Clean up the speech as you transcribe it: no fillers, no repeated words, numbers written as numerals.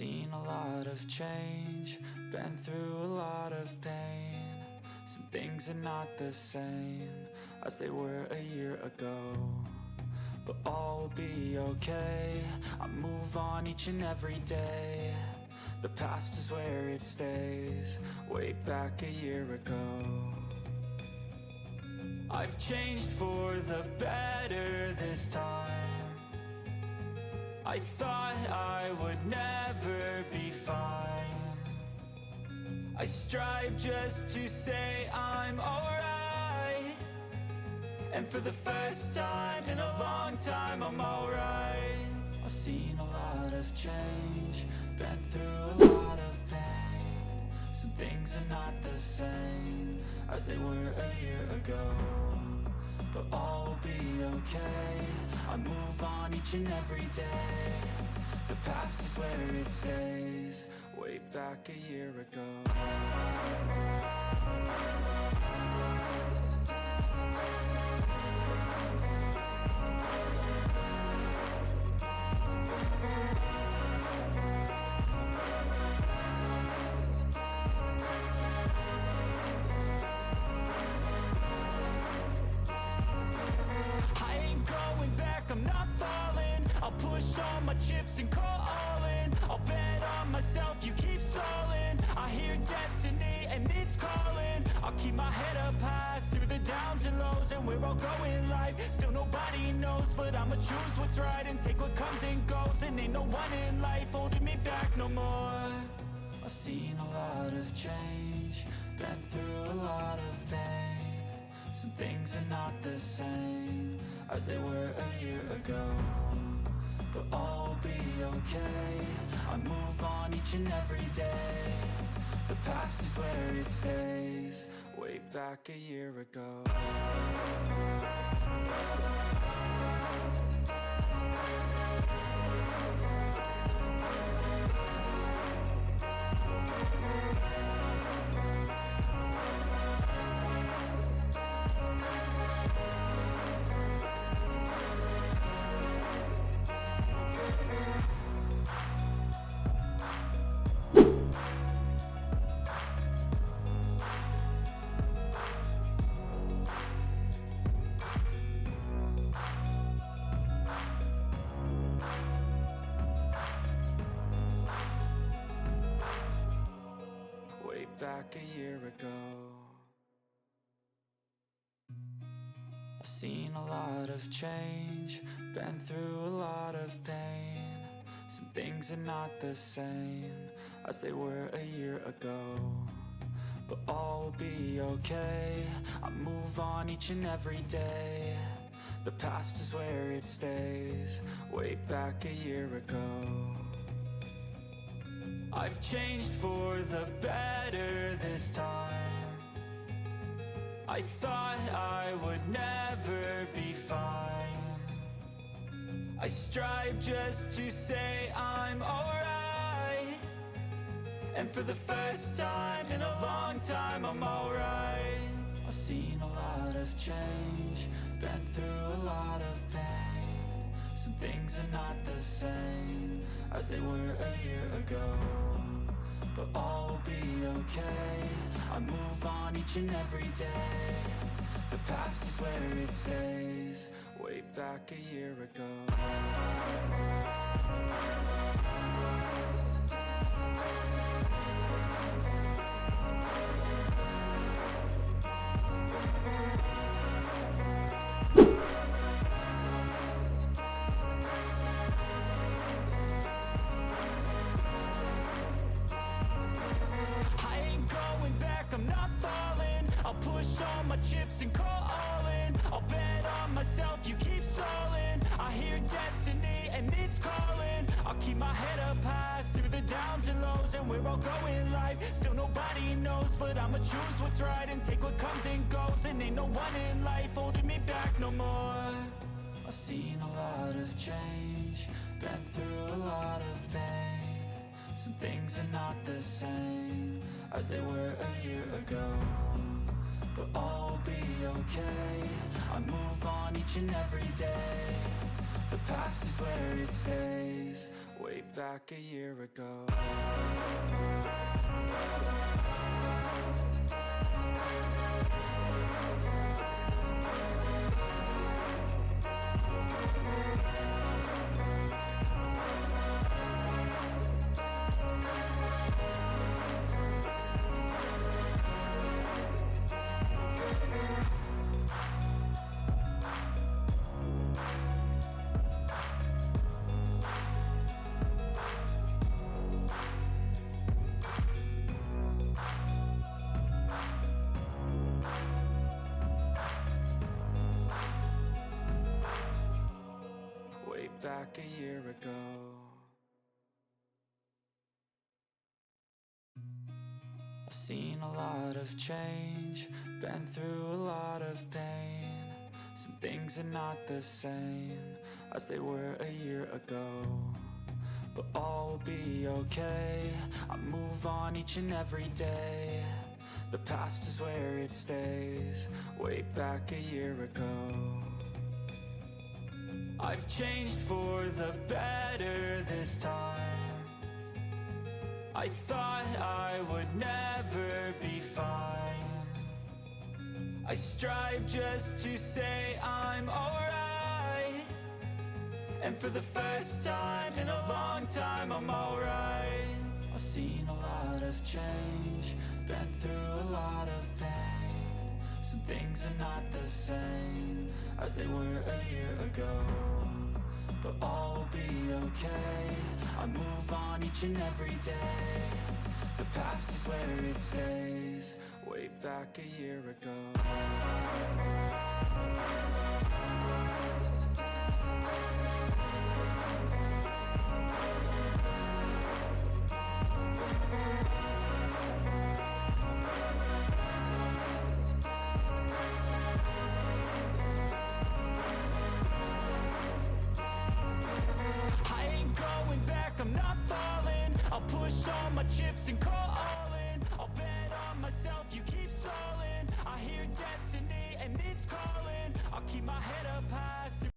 seen a lot of change, been through a lot of pain. Some things are not the same as they were a year ago, but all will be okay. I move on each and every day. The past is where it stays, way back a year ago. I've changed for the better this time. I thought I would never be fine. I strive just to say I'm alright, and for the first time in a long time I'm alright. I've seen a lot of change, been through a lot of pain. Some things are not the same as they were a year ago, but all will be okay. I move on each and every day. The past is where it stays, way back a year ago. I'm not falling, I'll push all my chips and call all in. I'll bet on myself, you keep stalling. I hear destiny and it's calling. I'll keep my head up high through the downs and lows, and we're all going in life. Still nobody knows, but I'ma choose what's right and take what comes and goes. And ain't no one in life holding me back no more. I've seen a lot of change, been through a lot of pain. Some things are not the same as they were a year ago, but all will be okay. I move on each and every day. The past is where it stays, way back a year ago. Back a year ago. I've seen a lot of change, been through a lot of pain. Some things are not the same as they were a year ago, but all will be okay. I move on each and every day. The past is where it stays, way back a year ago. I've changed for the better this time. I thought I would never be fine. I strive just to say I'm alright, and for the first time in a long time I'm alright. I've seen a lot of change, been through a lot of pain. Some things are not the same as they were a year ago, but all will be okay. I move on each and every day. The past is where it stays, way back a year ago. I'm not falling, I'll push all my chips and call all in. I'll bet on myself, you keep stalling. I hear destiny and it's calling. I'll keep my head up high through the downs and lows, and we're all going in life. Still nobody knows, but I'ma choose what's right and take what comes and goes. And ain't no one in life holding me back no more. I've seen a lot of change, been through a lot of pain. Some things are not the same as they were a year ago, but all will be okay. I move on each and every day. The past is where it stays, way back a year ago. Way back a year ago. I've seen a lot of change, been through a lot of pain. Some things are not the same as they were a year ago, but all will be okay. I move on each and every day. The past is where it stays. Way back a year ago. I've changed for the better this time. I thought I would never be fine. I strive just to say I'm alright, and for the first time in a long time I'm alright. I've seen a lot of change, been through a lot of pain. Some things are not the same as they were a year ago, but all will be okay. I move on each and every day. The past is where it stays. Way back a year ago. I'm not falling. I'll push all my chips and call all in. I'll bet on myself, you keep stalling. I hear destiny and it's calling. I'll keep my head up high.